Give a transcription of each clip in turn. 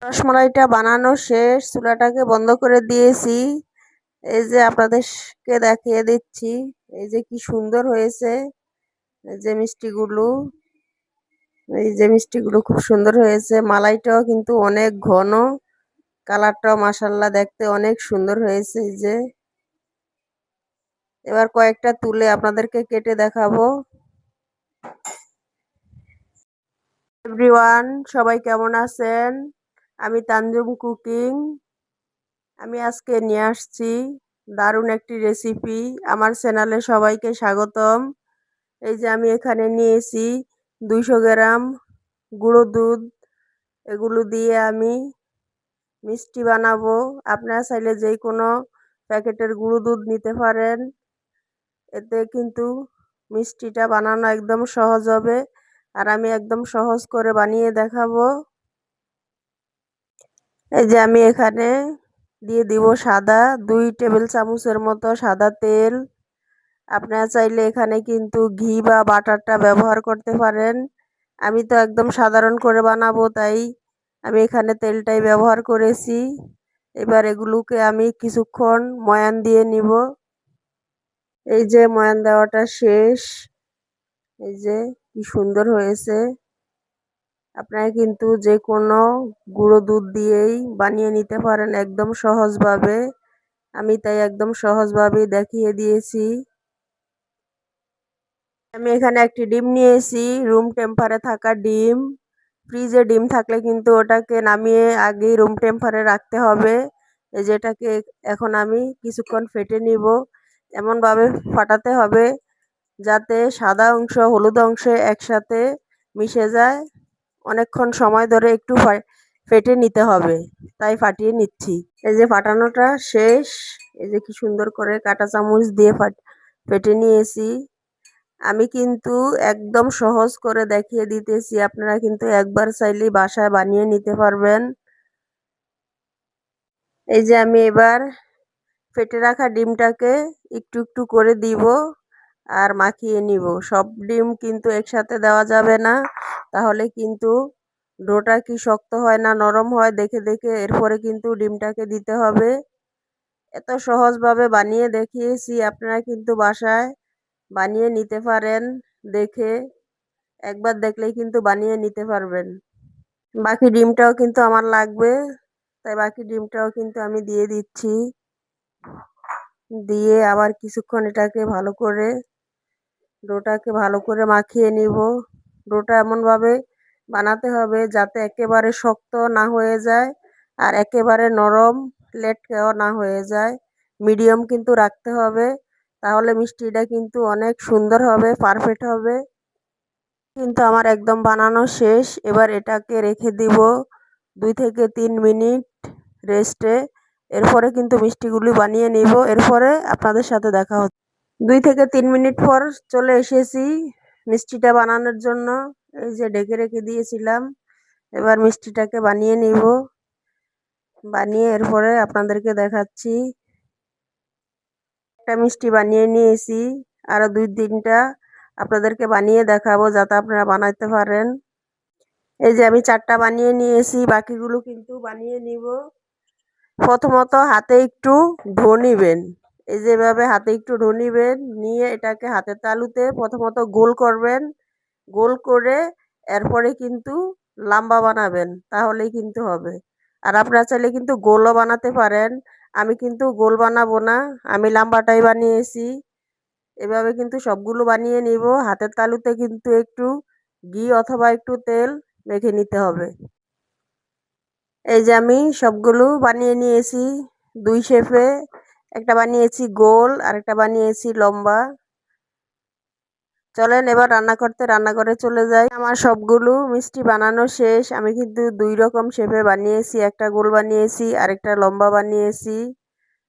রসমালাইটা বানানো শেষ, চুলাটাকে বন্ধ করে দিয়েছি। এই যে আপনাদেরকে দেখিয়ে দিচ্ছি, এই যে কি সুন্দর হয়েছে। এই যে মিষ্টিগুলো, খুব সুন্দর হয়েছে। মালাইটাও কিন্তু অনেক ঘন, কালারটাও মাশাআল্লাহ দেখতে অনেক সুন্দর হয়েছে। এই যে এবার কয়েকটা তুলে আপনাদেরকে কেটে দেখাবো। এভরিওয়ান, সবাই কেমন আছেন? আমি তানজুম কুকিং। আমি আজকে নিয়ে আসছি দারুণ একটি রেসিপি। আমার চ্যানেলে সবাইকে স্বাগতম। এই যে আমি এখানে নিয়েছি 200 গ্রাম গুঁড়ো দুধ। এগুলো দিয়ে আমি মিষ্টি বানাবো। আপনারা চাইলে যে কোনো প্যাকেটের গুঁড়ো দুধ নিতে পারেন। এতে কিন্তু মিষ্টিটা বানানো একদম সহজ হবে, আর আমি একদম সহজ করে বানিয়ে দেখাবো। এই যে আমি এখানে দিয়ে দিব সাদা 2 টেবিল চামচের মতো সাদা তেল। আপনারা চাইলে এখানে কিন্তু ঘি বা বাটারটা ব্যবহার করতে পারেন। আমি তো একদম সাধারণ করে বানাবো, তাই আমি এখানে তেলটাই ব্যবহার করেছি। এবার এগুলোকে আমি কিছুক্ষণ ময়ান দিয়ে নিব। এই যে ময়ান দেওয়াটা শেষ। এই যে কি সুন্দর হয়েছে। আপনারা কিন্তু যে কোনো গুঁড়ো দুধ দিয়েই বানিয়ে নিতে পারেন একদম সহজভাবে। আমি তাই একদম সহজভাবেই দেখিয়ে দিয়েছি। আমি এখানে একটি ডিম নিয়েছি, রুম টেম্পারে থাকা ডিম। ফ্রিজে ডিম থাকলে কিন্তু ওটাকে নামিয়ে আগেই রুম টেম্পারে রাখতে হবে। যেটাকে এখন আমি কিছুক্ষণ ফেটে নিব। এমনভাবে ফাটাতে হবে যাতে সাদা অংশ হলুদ অংশে একসাথে মিশে যায়। অনেকক্ষণ সময় ধরে একটু ফেটে নিতে হবে, তাই ফাটিয়ে নিচ্ছি। এই যে ফাটানোটা শেষ। এই যে কি সুন্দর করে কাঁটা চামচ দিয়ে ফেটে নিয়েছি। আমি কিন্তু একদম সহজ করে দেখিয়ে দিতেছি, আপনারা কিন্তু একবার চাইলেই বাসায় বানিয়ে নিতে পারবেন। এই যে আমি এবার ফেটে রাখা ডিমটাকে একটু একটু করে দিব আর মাখিয়ে নিব। সব ডিম কিন্তু একসাথে দেওয়া যাবে না, তাহলে কিন্তু ডোটা কি শক্ত হয় না নরম হয় দেখে দেখে এরপরে কিন্তু ডিমটাকে দিতে হবে। এত সহজভাবে বানিয়ে দেখিয়েছি, আপনারা কিন্তু বাসায় বানিয়ে নিতে পারেন। দেখে একবার দেখলেই কিন্তু বানিয়ে নিতে পারবেন। বাকি ডিমটাও কিন্তু আমার লাগবে, তাই বাকি ডিমটাও কিন্তু আমি দিয়ে দিচ্ছি। দিয়ে আবার কিছুক্ষণ এটাকে ডোটাকে ভালো করে মাখিয়ে নিব। ডোটা এমনভাবে বানাতে হবে যাতে একেবারে শক্ত না হয়ে যায় আর একেবারে নরম লেটকেও না হয়ে যায়। মিডিয়াম কিন্তু রাখতে হবে, তাহলে মিষ্টিটা কিন্তু অনেক সুন্দর হবে, পারফেক্ট হবে। কিন্তু আমার একদম বানানো শেষ। এবার এটাকে রেখে দিব 2 থেকে 3 মিনিট রেস্টে। এরপরে কিন্তু মিষ্টিগুলি বানিয়ে নিব। এরপরে আপনাদের সাথে দেখা হচ্ছে। 2 থেকে 3 মিনিট পর চলে এসেছি মিষ্টিটা বানানোর জন্য। এই যে ঢেকে রেখে দিয়েছিলাম। এবার মিষ্টিটাকে বানিয়ে নিব। বানিয়ে এরপরে আপনাদেরকে দেখাচ্ছি। একটা মিষ্টি বানিয়ে নিয়েছি, আরো 2-3টা আপনাদেরকে বানিয়ে দেখাবো যাতে আপনারা বানাইতে পারেন। এই যে আমি 4টা বানিয়ে নিয়েছি, বাকিগুলো কিন্তু বানিয়ে নিব। প্রথমত হাতে একটু ডো নিবেন। এই যে এভাবে হাতে একটু ডো নিবেন, নিয়ে এটাকে হাতের তালুতে প্রথমত গোল করবেন। গোল করে এরপরে কিন্তু লম্বা বানাবেন, তাহলেই কিন্তু হবে। আর আপনারা চাইলে কিন্তু গোলও বানাতে পারেন। আমি কিন্তু গোল বানাবো না, আমি লম্বাটাই বানিয়েছি। এভাবে কিন্তু সবগুলো বানিয়ে নিব। হাতের তালুতে কিন্তু একটু ঘি অথবা একটু তেল মেখে নিতে হবে। এই যে আমি সবগুলো বানিয়ে নিয়েছি 2 শেপে। একটা বানিয়েছি গোল আর একটা বানিয়েছি লম্বা। চলেন এবার রান্নাঘরে চলে যাই। আমার সবগুলো মিষ্টি বানানো শেষ। আমি কিন্তু 2 রকম শেপে বানিয়েছি, একটা গোল বানিয়েছি আর একটা লম্বা বানিয়েছি।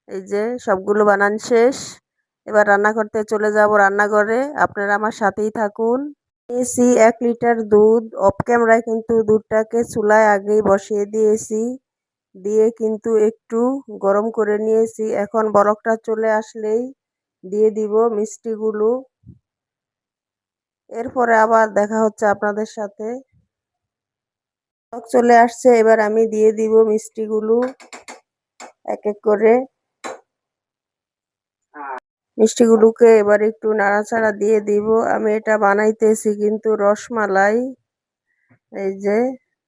এই যে সবগুলো বানান শেষ। এবার রান্না করতে চলে যাব রান্নাঘরে, আপনারা আমার সাথেই থাকুন। নিয়েছি 1 লিটার দুধ। অফ ক্যামেরায় কিন্তু দুধটাকে চুলায় আগেই বসিয়ে দিয়েছি, দিয়ে কিন্তু একটু গরম করে নিয়েছি। এখন বলকটা চলে আসলেই দিয়ে দিব মিষ্টিগুলো। এরপরে আবার দেখা হচ্ছে আপনাদের সাথে। চলে আসছে, এবার আমি দিয়ে দিব মিষ্টিগুলো এক এক করে। মিষ্টিগুলোকে এবার একটু নাড়াচাড়া দিয়ে দিব। আমি এটা বানাইতেছি কিন্তু রসমালাই। এই যে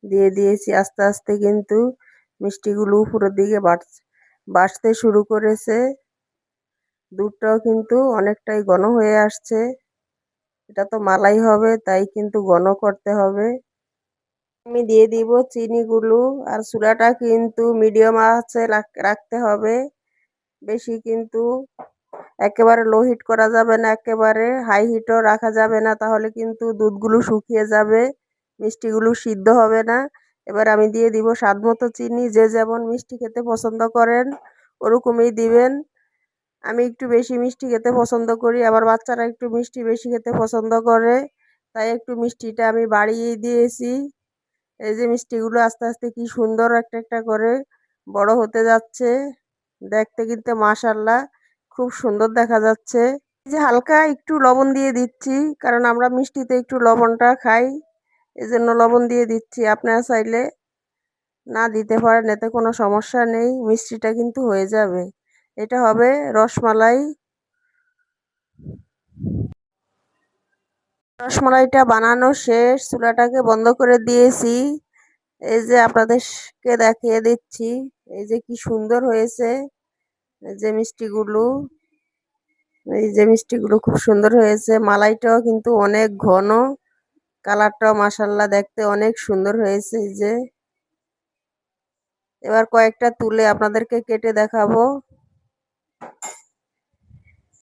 দিয়ে দিয়েছি, আস্তে আস্তে কিন্তু মিষ্টিগুলো উপরের দিকে বাড়তে শুরু করেছে। দুধটাও কিন্তু অনেকটাই ঘন হয়ে আসছে। এটা তো মালাই হবে, তাই কিন্তু ঘন করতে হবে। আমি দিয়ে দিব চিনিগুলো, আর চুলাটা কিন্তু মিডিয়াম আঁচে রাখতে হবে। বেশি কিন্তু একেবারে লো হিট করা যাবে না, একেবারে হাই হিটও রাখা যাবে না, তাহলে কিন্তু দুধগুলো শুকিয়ে যাবে, মিষ্টিগুলো সিদ্ধ হবে না। এবার আমি দিয়ে দিব স্বাদ মতো চিনি। যে যেমন মিষ্টি খেতে পছন্দ করেন ওরকমই দিবেন। আমি একটু বেশি মিষ্টি খেতে পছন্দ করি, আবার বাচ্চারা একটু মিষ্টি বেশি খেতে পছন্দ করে, তাই একটু মিষ্টিটা আমি বাড়িয়ে দিয়েছি। এই যে মিষ্টিগুলো আস্তে আস্তে কি সুন্দর একটা একটা করে বড় হতে যাচ্ছে। দেখতে কিন্তু মাশাআল্লাহ খুব সুন্দর দেখা যাচ্ছে। এই যে হালকা একটু লবণ দিয়ে দিচ্ছি, কারণ আমরা মিষ্টিতে একটু লবণটা খাই, এজন্য লবণ দিয়ে দিচ্ছি। আপনারা চাইলে না দিতে পারেন, এতে কোনো সমস্যা নেই, মিষ্টিটা কিন্তু হয়ে যাবে। এটা হবে রসমালাই। রসমালাইটা বানানো শেষ, চুলাটাকে বন্ধ করে দিয়েছি। এই যে আপনাদেরকে দেখিয়ে দিচ্ছি, এই যে কি সুন্দর হয়েছে। এই যে মিষ্টিগুলো, এই যে মিষ্টিগুলো খুব সুন্দর হয়েছে। মালাইটাও কিন্তু অনেক ঘন, কালারটাও মাশাআল্লাহ দেখতে অনেক সুন্দর হয়েছে। এই যে এবার কয়েকটা তুলে আপনাদেরকে কেটে দেখাবো।